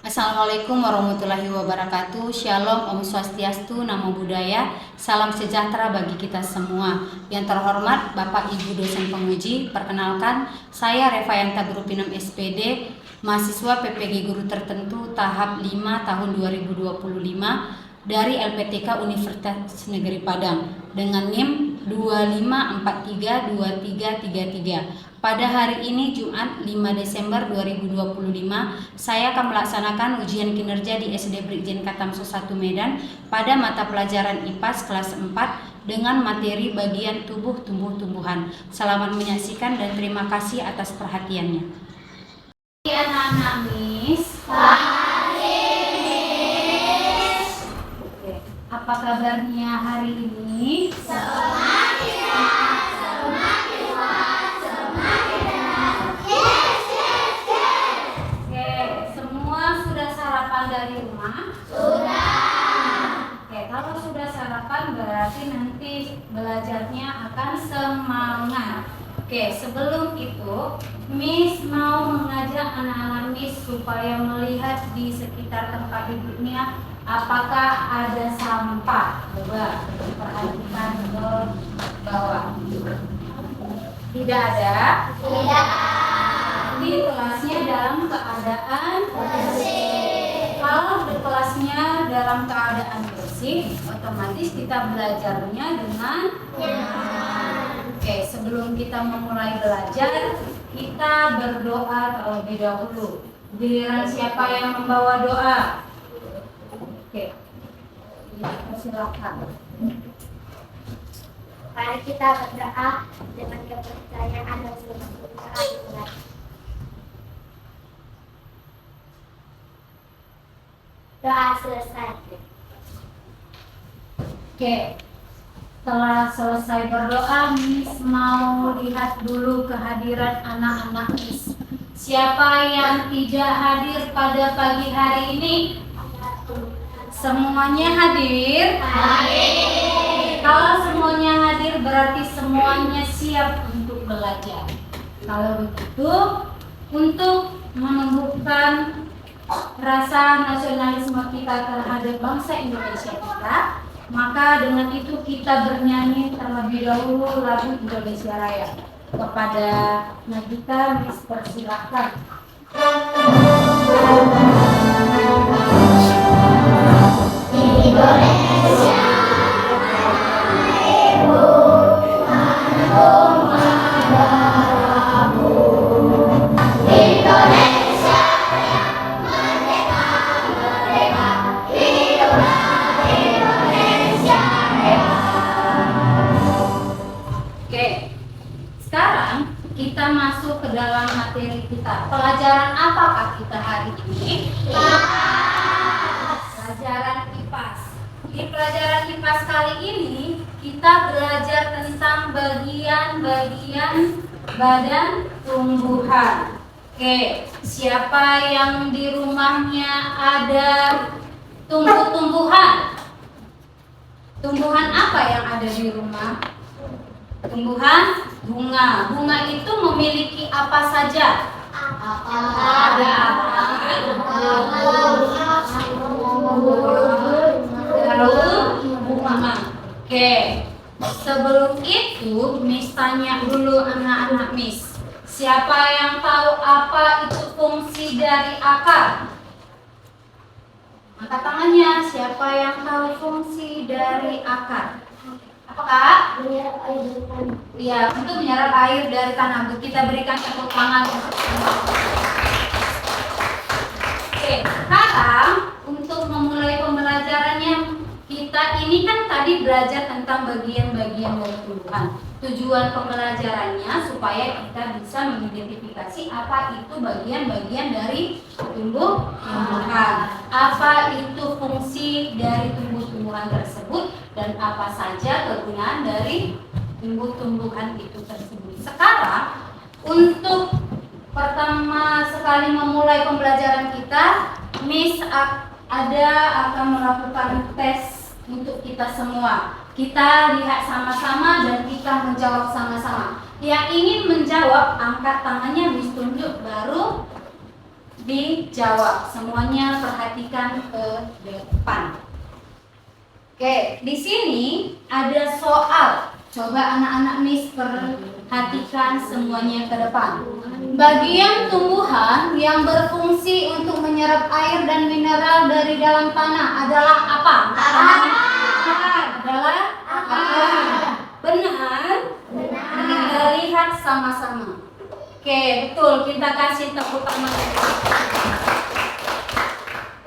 Assalamualaikum warahmatullahi wabarakatuh. Shalom, Om Swastiastu, Namo Buddhaya. Salam sejahtera bagi kita semua. Yang terhormat Bapak Ibu dosen penguji, perkenalkan saya Revayanta Grupinem SPD, mahasiswa PPG Guru Tertentu tahap 5 tahun 2025 dari LPTK Universitas Negeri Padang dengan NIM 25432333. Pada hari ini Jumat 5 Desember 2025, saya akan melaksanakan ujian kinerja di SD Brigjen Katamso 1 Medan pada mata pelajaran IPAS kelas 4 dengan materi bagian tubuh tumbuh-tumbuhan. Selamat menyaksikan dan terima kasih atas perhatiannya. Anak-anak Miss, apa kabarnya hari ini? Dari rumah? Sudah. Oke, kalau sudah sarapan berarti nanti belajarnya akan semangat. Oke, sebelum itu Miss mau mengajak anak-anak Miss supaya melihat di sekitar tempat duduknya apakah ada sampah. Coba perhatikan ke bawah. Tidak ada? Tidak. Di kelasnya dalam keadaan bersih. Kalau di kelasnya dalam keadaan bersih, otomatis kita belajarnya dengan nyaman. Oke, sebelum kita memulai belajar, kita berdoa terlebih dahulu. Giliran siapa yang membawa doa? Oke, silakan. Mari kita berdoa dengan kepercayaan dan semangat. Doa selesai. Oke, setelah selesai berdoa, Miss mau lihat dulu kehadiran anak-anak Miss. Siapa yang tidak hadir pada pagi hari ini? Semuanya hadir? Hadir. Kalau semuanya hadir berarti semuanya siap untuk belajar. Kalau begitu, untuk menumbuhkan rasa nasionalisme kita terhadap bangsa Indonesia kita, maka dengan itu kita bernyanyi terlebih dahulu lagu Indonesia Raya. Kepada Nagita, Miss persilahkan. Indonesia Ibu, Marabu. Indonesia yang merdeka, merdeka, hiduplah Indonesia Raya. Oke, sekarang kita masuk ke dalam materi kita. Pelajaran apakah kita hari ini? Pelajaran IPAS. Di pelajaran IPAS kali ini kita belajar tentang bagian-bagian badan tumbuhan. Oke, siapa yang di rumahnya ada tumbuh-tumbuhan? Tumbuhan apa yang ada di rumah? Tumbuhan bunga. Bunga itu memiliki apa saja? Ada daun bunga. Oke. Sebelum itu, Miss tanya dulu anak-anak Miss. Siapa yang tahu apa itu fungsi dari akar? Angkat tangannya. Siapa yang tahu fungsi dari akar? Apakah? Iya, untuk menyerap air dari tanah. Kita berikan tepuk tangan. Oke, sekarang untuk memulai pembelajarannya, kita ini kan tadi belajar tentang bagian-bagian dari tumbuhan. Tujuan pembelajarannya supaya kita bisa mengidentifikasi apa itu bagian-bagian dari tumbuhan, apa itu fungsi dari tumbuh-tumbuhan tersebut, dan apa saja kegunaan dari tumbuh-tumbuhan itu tersebut. Sekarang untuk pertama sekali memulai pembelajaran kita, Miss akan melakukan tes untuk kita semua. Kita lihat sama-sama dan kita menjawab sama-sama. Yang ingin menjawab, angkat tangannya, Miss tunjuk, baru dijawab. Semuanya perhatikan ke depan. Oke, di sini ada soal. Coba anak-anak Miss perhatikan semuanya ke depan. Bagian tumbuhan yang berfungsi untuk menyerap air dan mineral dari dalam tanah adalah apa? Akar. Adalah akar. Benar? Kita lihat sama-sama. Oke, betul. Kita kasih tepuk tangan.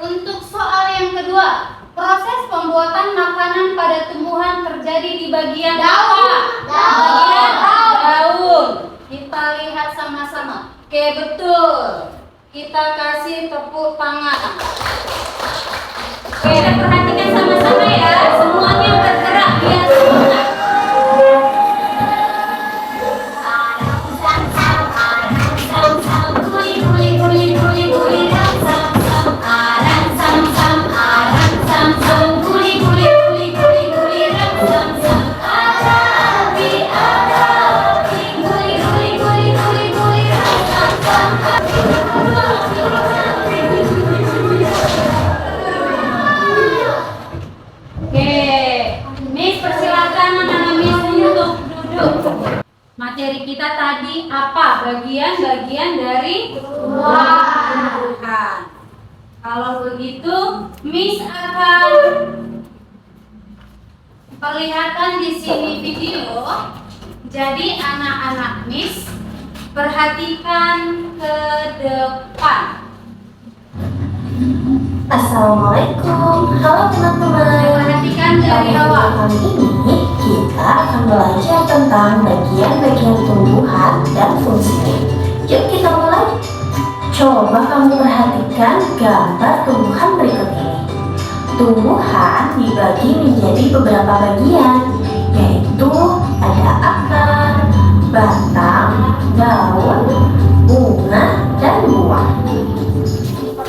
Untuk soal yang kedua, proses pembuatan makanan pada tumbuhan terjadi di bagian apa? Bagian daun. Kita lihat sama-sama. Oke, betul. Kita kasih tepuk tangan. Oke, kita perhatikan sama-sama ya. Semuanya bergerak biar semangat. Materi kita tadi apa? Bagian-bagian dari tumbuhan. Kalau begitu, Miss akan perlihatkan di sini video. Jadi anak-anak Miss perhatikan ke depan. Assalamualaikum, halo teman-teman. Perhatikan dari Pada awal. kali ini kita akan belajar tentang bagian-bagian tumbuhan dan fungsinya. Yuk kita mulai. Coba kamu perhatikan gambar tumbuhan berikut ini. Tumbuhan dibagi menjadi beberapa bagian, yaitu ada akar, batang, daun, bunga, dan buah.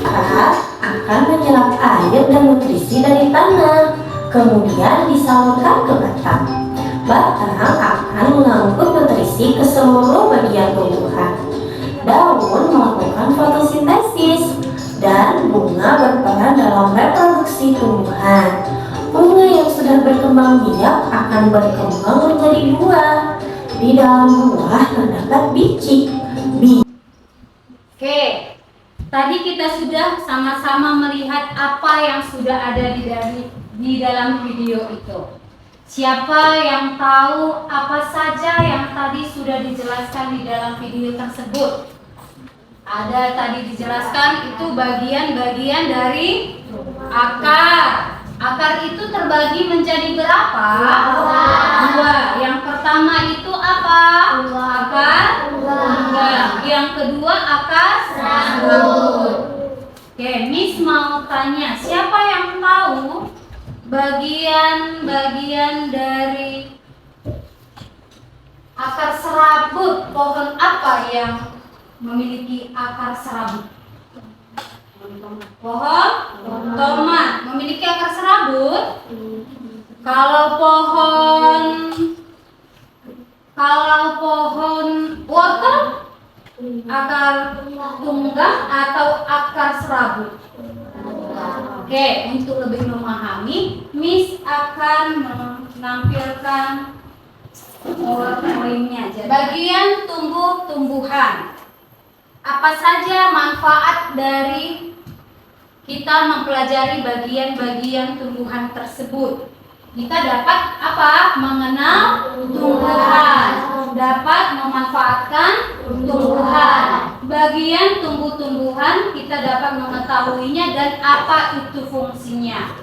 Akar akan menyerap air dan nutrisi dari tanah, kemudian disalurkan ke batang. Batang akan mengangkut nutrisi ke seluruh bagian tumbuhan. Daun melakukan fotosintesis dan bunga berperan dalam reproduksi tumbuhan. Bunga yang sudah berkembang biak akan berkembang menjadi buah. Di dalam buah terdapat biji. Oke. Tadi kita sudah sama-sama melihat apa yang sudah ada di dalam video itu. Siapa yang tahu apa saja yang tadi sudah dijelaskan di dalam video tersebut? Ada tadi dijelaskan itu bagian-bagian dari akar. Akar itu terbagi menjadi berapa? Dua. Yang pertama itu apa? Akar bunga. Yang kedua akar serabut. Oke, Miss mau tanya, siapa yang tahu bagian-bagian dari akar serabut? Pohon apa yang memiliki akar serabut? Pohon tomat memiliki akar serabut. Kalau pohon wortel, akar tunggang atau akar serabut? Oke, untuk lebih memahami, Miss akan menampilkan poin-poinnya. Bagian tumbuh-tumbuhan. Apa saja manfaat dari kita mempelajari bagian-bagian tumbuhan tersebut? Kita dapat apa? Mengenal tumbuhan, dapat memanfaatkan tumbuhan. Bagian tumbuh-tumbuhan kita dapat mengetahuinya dan apa itu fungsinya.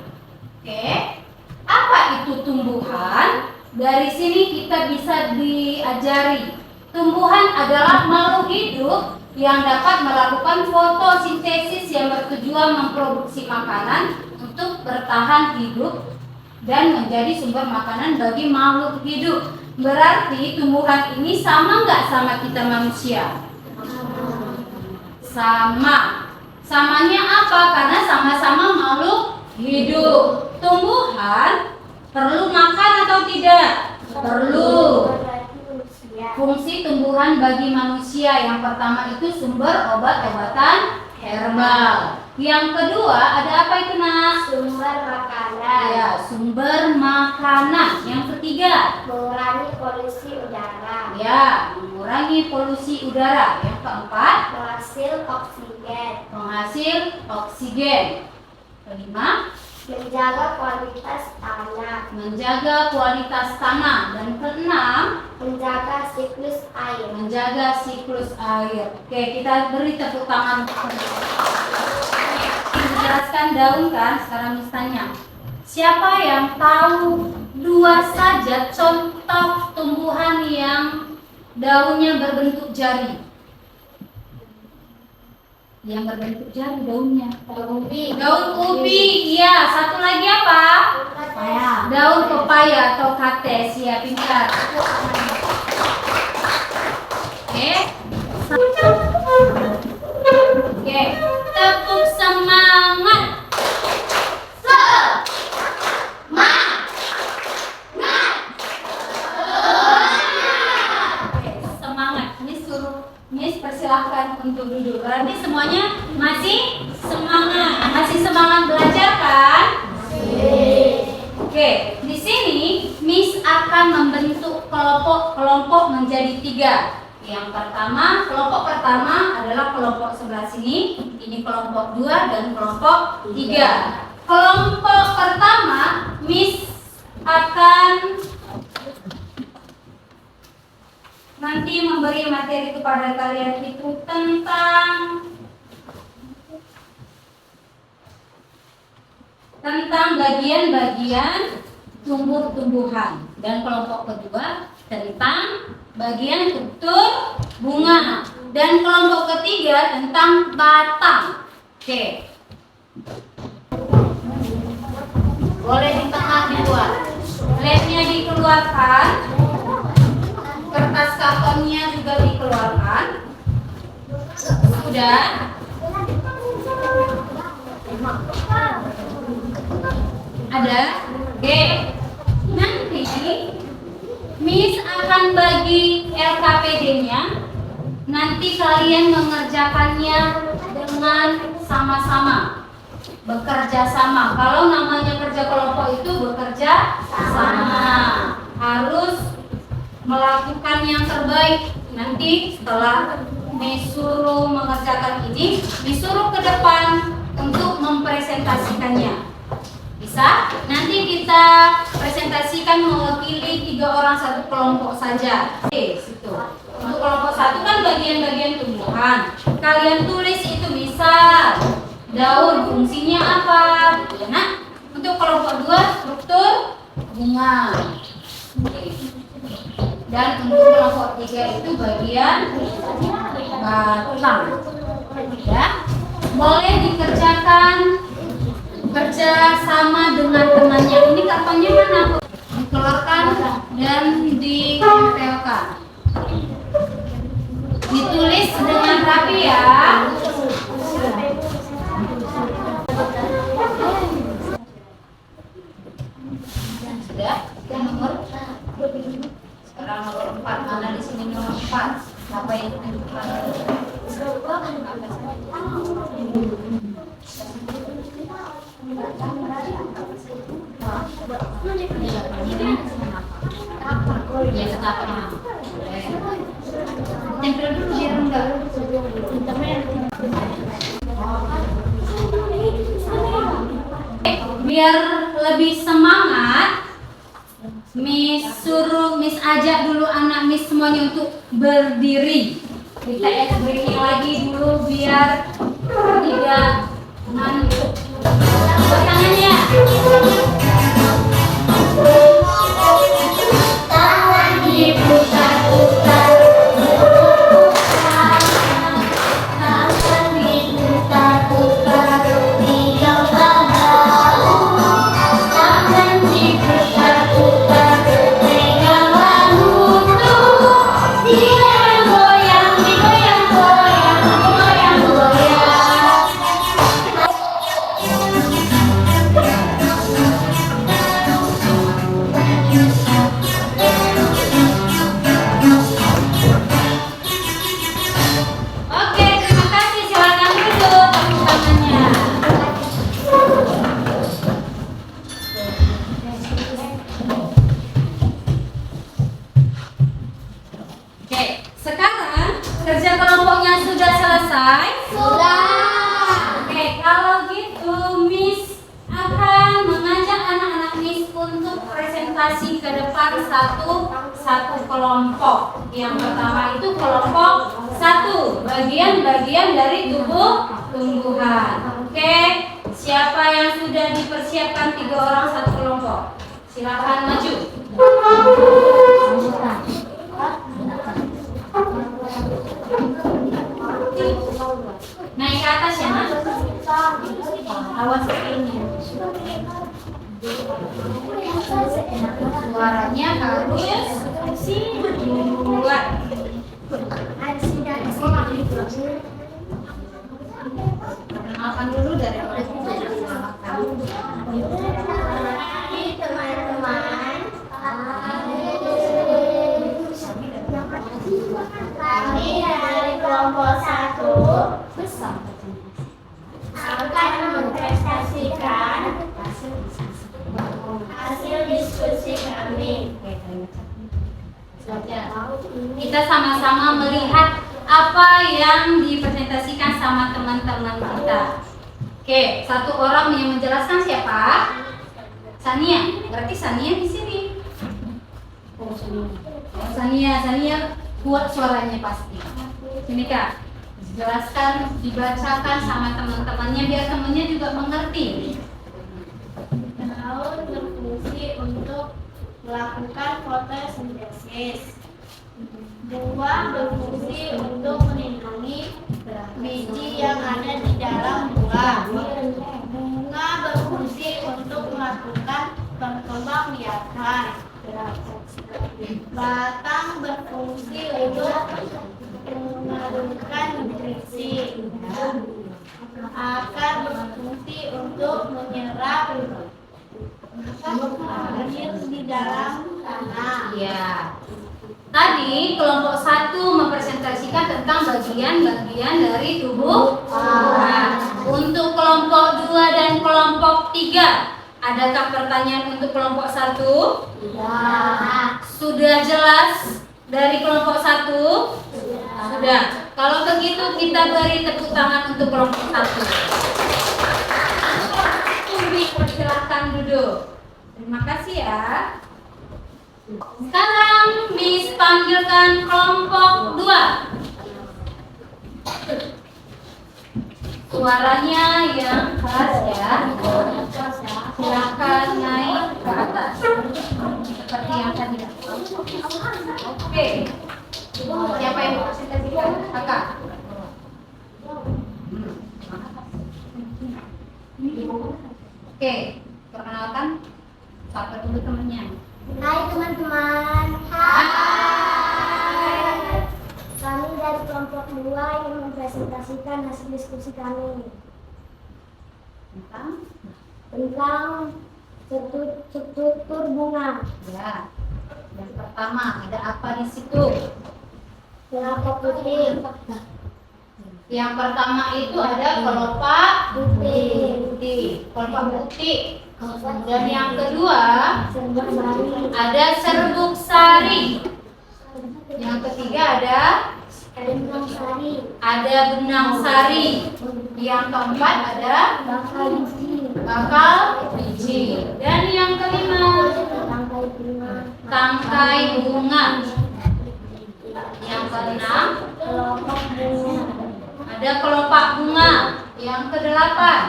Oke, apa itu tumbuhan? Dari sini kita bisa diajari. Tumbuhan adalah makhluk hidup yang dapat melakukan fotosintesis yang bertujuan memproduksi makanan untuk bertahan hidup dan menjadi sumber makanan bagi makhluk hidup. Berarti tumbuhan ini sama nggak sama kita manusia? Sama. Samanya apa? Karena sama-sama makhluk hidup. Tumbuhan perlu makan atau tidak? Perlu. Fungsi tumbuhan bagi manusia yang pertama itu sumber obat-obatan herbal. Yang kedua, ada apa itu, Nak? Sumber makanan. Ya, sumber makanan. Yang ketiga, Mengurangi polusi udara. ya, mengurangi polusi udara. Yang keempat, Penghasil oksigen. penghasil oksigen. Kelima, Menjaga kualitas tanah. menjaga kualitas tanah. Dan keenam, Menjaga siklus air. menjaga siklus air. Oke, kita beri tepuk tangan. Menjelaskan daun kan, sekarang misalnya. Siapa yang tahu dua saja contoh tumbuhan yang daunnya berbentuk jari? Yang berbentuk jari daunnya. Daun ubi. Daun ubi, iya. Satu lagi apa? Pepaya. Daun pepaya atau kates, ya pintar. Oke. Oke, tepuk semangat. Oke, semangat. Miss suruh Miss persilahkan untuk duduk. Berarti semuanya masih semangat. Masih semangat belajar kan? Oke, di sini Miss akan membentuk kelompok-kelompok menjadi 3. Yang pertama, kelompok pertama adalah kelompok sebelah sini. Ini kelompok 2 dan kelompok 3. Kelompok pertama, Miss akan nanti memberi materi kepada kalian itu tentang bagian-bagian tumbuh-tumbuhan. Dan kelompok kedua tentang bagian struktur bunga. Dan kelompok ketiga tentang batang. Oke. Boleh di tengah dibuat. Lemnya dikeluarkan. Kertas kartonnya juga dikeluarkan. Sudah. Ada? Oke. Nanti Miss akan bagi LKPD-nya. Nanti kalian mengerjakannya dengan sama-sama. Bekerja sama. Kalau namanya kerja kelompok itu bekerja sama. Harus melakukan yang terbaik. Nanti setelah disuruh mengerjakan ini, disuruh ke depan untuk mempresentasikannya. Bisa? Nanti kita presentasikan mewakili 3 orang satu kelompok saja. Oke, situ. Untuk kelompok 1 kan bagian-bagian tumbuhan. Kalian tulis itu misal daun fungsinya apa? Ya, nah. Untuk kelompok 2 struktur bunga. Oke. Dan untuk kelompok 3 itu bagian batang. Ya. Boleh dikerjakan kerja sama dengan temannya. Ini kartonnya mana? Dikeluarkan dan ditempelkan. Ditulis dengan rapi ya. Sudah? Nomor sekarang nomor 4. Mana di sini nomor 4? Apa yang ditentukan? Ya, setapnya. Tempel dulu biar enggak. Biar lebih semangat, Miss ajak dulu anak Miss semuanya untuk berdiri. Kita breaking lagi dulu biar tidak ngantuk. Angkat tangannya. Tangan diputar-putar. Tangan diputar-putar. Tiga bahu. Tangan diputar-putar. Pegangan lutut. Digoyang, digoyang-goyang, digoyang-goyang. kasih ke depan satu kelompok. Yang pertama itu kelompok 1, bagian-bagian dari tubuh tumbuhan. Oke, siapa yang sudah dipersiapkan 3 orang satu kelompok? Silakan maju. Naik ke atas ya, Nak. Awas ini. Suaranya harus buat. Perkenalkan dulu dari teman-teman, kami dari kelompok 1 akan mempresentasikan hasil diskusi kami. Kita sama-sama melihat apa yang dipresentasikan sama teman-teman kita. Oke, satu orang yang menjelaskan siapa? Sania. Berarti Sania di sini. Oh, Sania kuat suaranya pasti. Sini Kak. Jelaskan, dibacakan sama teman-temannya biar temannya juga mengerti. Daun berfungsi untuk melakukan fotosintesis. Buah berfungsi untuk melindungi biji yang ada di dalam buah. Bunga berfungsi untuk melakukan perkembangbiakan. Batang berfungsi untuk mengandungkan nutrisi. Akar berfungsi untuk menyerap air di dalam tanah. Ya. Tadi kelompok 1 mempresentasikan tentang bagian-bagian dari tubuh. Untuk kelompok 2 dan kelompok 3, adakah pertanyaan untuk kelompok 1? Ya. Sudah jelas dari kelompok 1? Sudah. Kalau begitu kita beri tepuk tangan untuk kelompok 1. Silahkan duduk. Terima kasih ya. Sekarang Miss panggilkan kelompok 2. Suaranya yang keras ya. Silakan naik ke atas seperti yang tadi. Oke. Siapa yang mau presentasikan? Kakak. Oke, perkenalkan siapa dulu temannya. Hai teman-teman. Hai. Kami dari kelompok 2 ingin mempresentasikan hasil diskusi kami tentang struktur bunga. Ya. Yang pertama ada apa di situ? Kelompok putih. Yang pertama itu ada kelopak Putih. putih. Kelopak putih. Dan yang kedua Serbuk sari. ada serbuk sari. Yang ketiga ada Benang sari. benang sari. Yang keempat ada Bakal biji. bakal biji. Dan yang kelima Tangkai bunga. tangkai bunga. Yang keenam Kelompok bunga. ada kelopak bunga. Yang kedelapan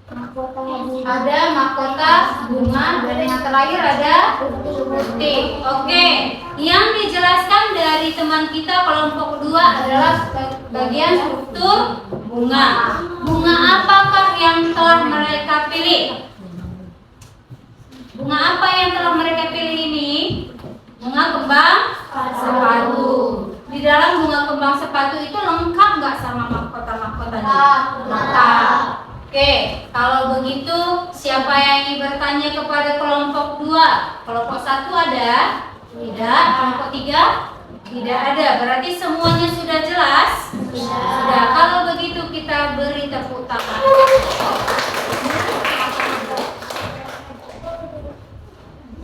Mahkota bunga. ada mahkota bunga. Dan yang terakhir ada putih. Oke, yang dijelaskan dari teman kita kelompok 2 adalah bagian struktur bunga. Bunga apakah yang telah mereka pilih? Bunga apa yang telah mereka pilih ini? Bunga kembang sepatu. Di dalam bunga kembang sepatu itu lengkap nggak sama mahkota-mahkotanya? Lengkap. Oke, kalau begitu siapa yang ingin bertanya kepada kelompok 2? Kelompok 1 ada? Tidak. Kelompok 3? Tidak ada. Berarti semuanya sudah jelas? Sudah. Kalau begitu kita beri tepuk tangan.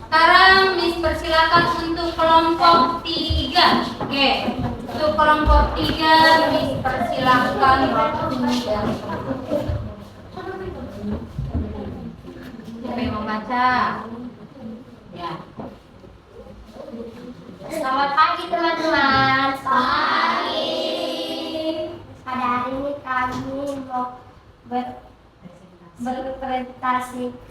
Sekarang Miss persilakan untuk kelompok 3. Oke, untuk kelompok 3 Miss persilakan waktunya. Siapa yang membaca? Ya. Selamat pagi teman-teman. Pagi. Pada hari ini kami mau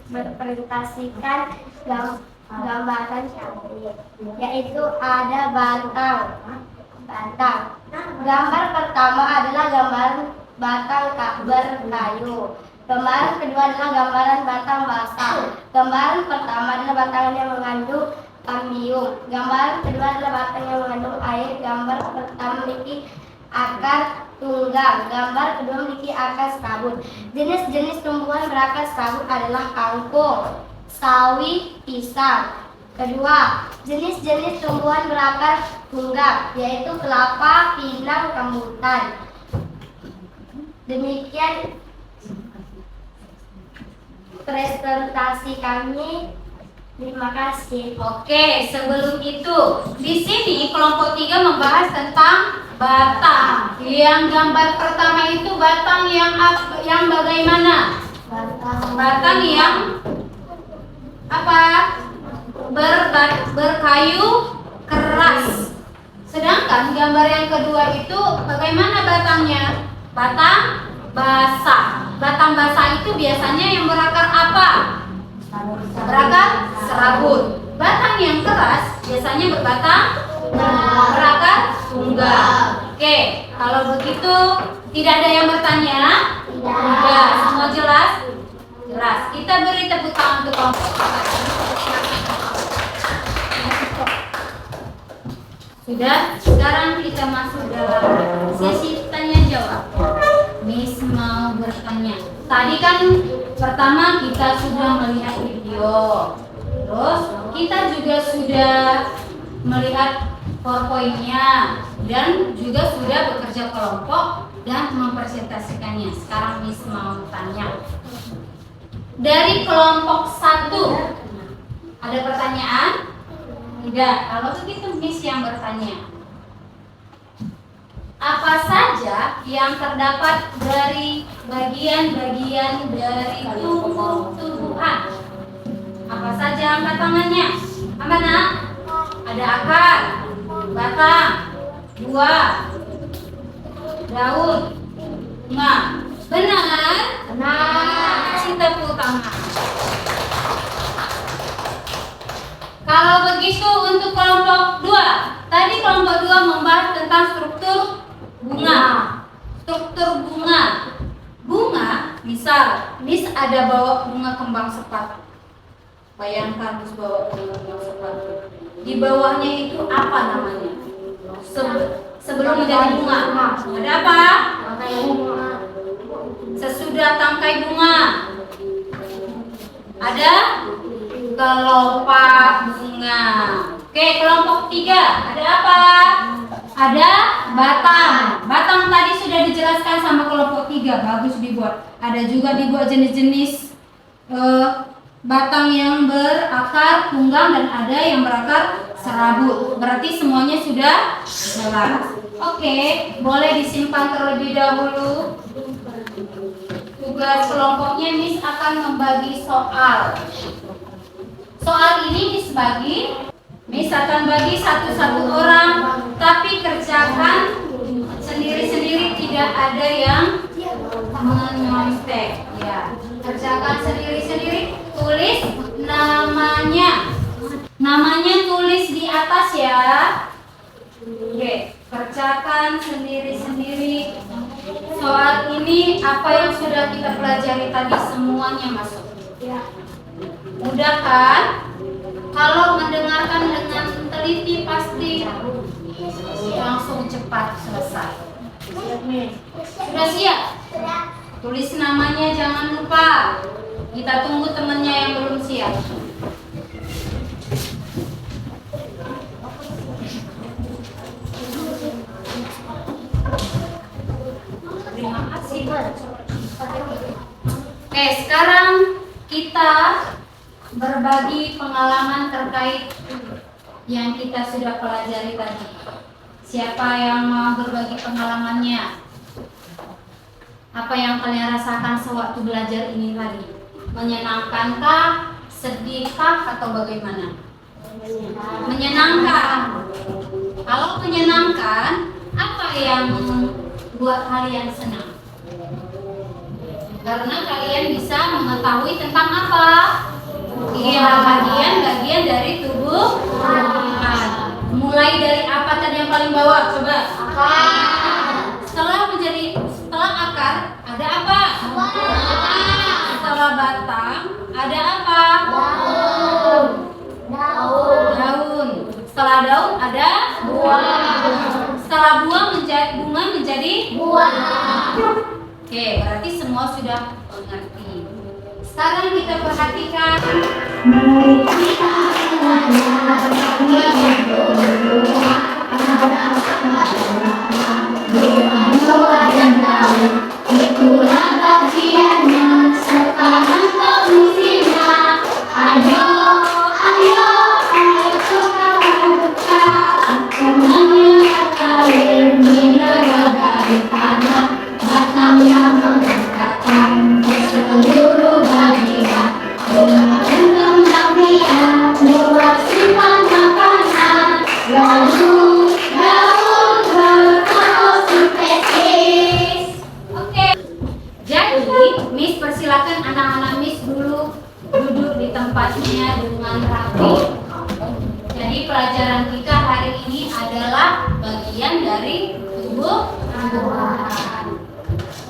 berpresentasikan gambaran cantik, yaitu ada batang. Gambar pertama adalah gambaran batang berkayu. Gambaran kedua adalah gambaran batang basah. Gambaran pertama adalah batang yang mengandung amnium. Gambaran kedua adalah batang yang mengandung air. Gambar pertama memiliki akar tunggang. Gambar kedua memiliki akar serabut. Jenis-jenis tumbuhan berakar serabut adalah kangkung, sawi, pisang. Kedua, jenis-jenis tumbuhan berakar tunggang, yaitu kelapa, pinang, rambutan. Demikian presentasi kami. Terima kasih. Oke, sebelum itu, di sini kelompok 3 membahas tentang batang. Yang gambar pertama itu batang yang bagaimana? Batang yang apa? Berkayu keras. Sedangkan gambar yang kedua itu bagaimana batangnya? Batang basah. Batang basah itu biasanya yang berakar apa? Berakar serabut. Batang yang keras biasanya berakar tunggal. Oke, kalau begitu tidak ada yang bertanya? Tidak. Semua jelas? Jelas. Kita beri tepuk tangan untuk kelompok. Sudah, sekarang kita masuk dalam sesi tanya jawab. Miss mau bertanya. Tadi kan pertama kita sudah melihat video, terus kita juga sudah melihat PowerPoint-nya dan juga sudah bekerja kelompok dan mempresentasikannya. Sekarang Miss mau tanya. Dari kelompok 1 ada pertanyaan? Tidak. Kalau begitu Miss yang bertanya. Apa saja yang terdapat dari bagian-bagian dari tumbuhan? Apa saja angkat tangannya? Apa nak? Ada akar, batang, buah, daun, bunga. Benar? Benar. Kasih tepuk tangan. Kalau begitu untuk kelompok 2. Tadi kelompok 2 membahas tentang struktur bunga. Struktur bunga. Bunga, misal Miss ada bawa bunga kembang sepat. Bayangkan Miss bawa bunga kembang sepat. Di bawahnya itu apa namanya? Sebelum menjadi bunga. Ada apa? Sesudah tangkai bunga. Ada kelopak bunga. Oke, kelompok 3. Ada apa? Ada batang. Batang tadi sudah dijelaskan sama kelompok 3. Bagus dibuat. Ada juga dibuat jenis-jenis batang yang berakar tunggang dan ada yang berakar serabut. Berarti semuanya sudah jelas. Oke, boleh disimpan terlebih dahulu. Tugas kelompoknya Miss akan membagi soal. Soal ini Miss akan bagi satu-satu orang, tapi kerjakan sendiri-sendiri, tidak ada yang menyontek. Ya, kerjakan sendiri-sendiri, tulis namanya. Namanya tulis di atas ya. Oke, kerjakan sendiri-sendiri. Soal ini apa yang sudah kita pelajari tadi semuanya masuk. Mudah kan? Kalau mendengarkan dengan teliti pasti langsung cepat selesai. Sudah siap? Tulis namanya jangan lupa. Kita tunggu temannya yang belum siap. Terima kasih. Oke, sekarang kita berbagi pengalaman terkait yang kita sudah pelajari tadi. Siapa yang mau berbagi pengalamannya? Apa yang kalian rasakan sewaktu belajar ini tadi? Menyenangkankah, sedihkah, atau bagaimana? Menyenangkan. Kalau menyenangkan, apa yang buat kalian senang? Karena kalian bisa mengetahui tentang apa? Iya, bagian-bagian dari tubuh. Mulai dari apa tadi yang paling bawah? Coba. Setelah akar, ada apa? Setelah batang, ada apa? Daun. Setelah daun ada setelah bunga menjadi Oke, berarti semua sudah mengerti. Sekarang kita perhatikan. Mari kita itulah bagiannya, sekarang kau isinya. Ayo kita buka, akan mengalir mineral dari tanah, batang yang mengangkatkan ke seluruh bagian. Kembang biak buat simpan makanan, lalu daun berfotosintesis. Oke. Jadi, Miss persilakan anak-anak Miss dulu duduk di tempatnya dengan rapi. Jadi pelajaran kita hari ini adalah bagian dari tubuh tumbuhan.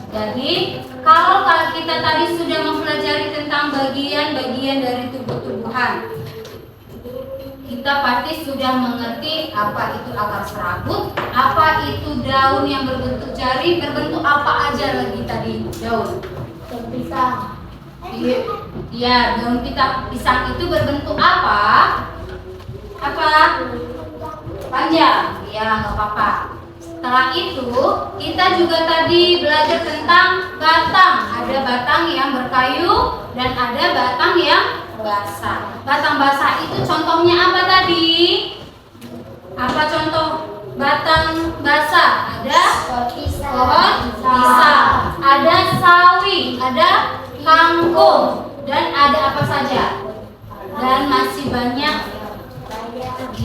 Jadi kalau kita tadi sudah mempelajari tentang bagian-bagian dari tubuh-tumbuhan, kita pasti sudah mengerti apa itu akar serabut, apa itu daun yang berbentuk jari, berbentuk apa aja lagi tadi daun. Iya, daun pisang itu berbentuk apa? Panjang. Ya, nggak apa-apa. Setelah itu, kita juga tadi belajar tentang batang. Ada batang yang berkayu dan ada batang yang basah. Batang basah itu contohnya apa tadi? Apa contoh batang basah? Ada pohon pisang, ada sawi, ada kangkung, dan ada apa saja? Dan masih banyak.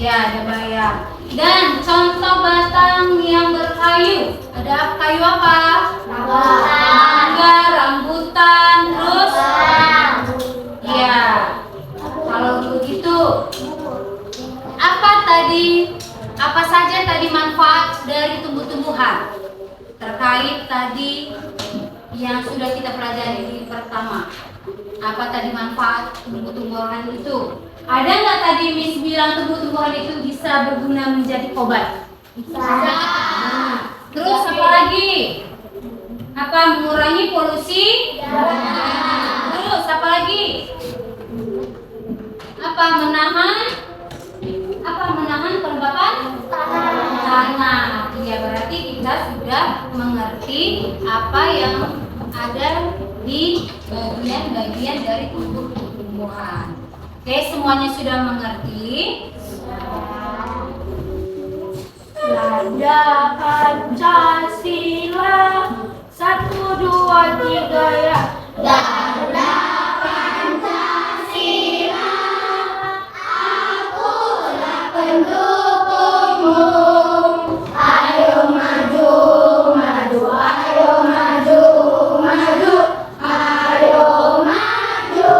Ya, ada bayam. Dan contoh batang yang berkayu, ada kayu apa? Mangga, rambutan, terus ya. Kalau begitu, apa saja tadi manfaat dari tumbuh-tumbuhan terkait tadi yang sudah kita pelajari di pertama? Apa tadi manfaat tumbuh-tumbuhan itu? Ada nggak tadi Miss bilang tumbuh-tumbuhan itu bisa berguna menjadi obat? Bisa. Terus apa lagi? Apa mengurangi polusi? Terus apa lagi? Apa menahan kelembapan tanah? Iya, berarti kita sudah mengerti apa yang ada di bagian-bagian dari tumbuh-tumbuhan. Oke, semuanya sudah mengerti? Ada Pancasila 1, 2, 3 ya. Ada Pancasila, akulah pendukungmu. Ayo maju, maju, ayo maju, maju, ayo maju,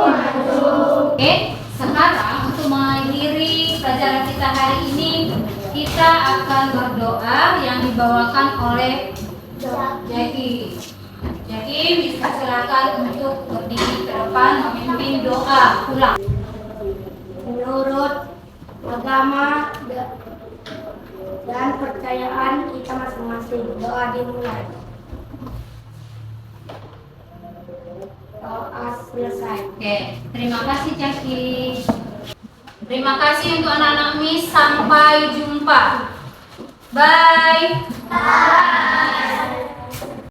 maju. Oke, sekarang untuk mengakhiri pelajaran kita hari ini, kita akan berdoa yang dibawakan oleh Jackie. Jackie, bisa silakan untuk berdiri ke depan memimpin doa. Ulang. Menurut agama dan percayaan kita masing-masing, doa dimulai. Doa selesai. Oke, terima kasih Jackie. Terima kasih untuk anak-anak Miss. Sampai jumpa. Bye. Bye.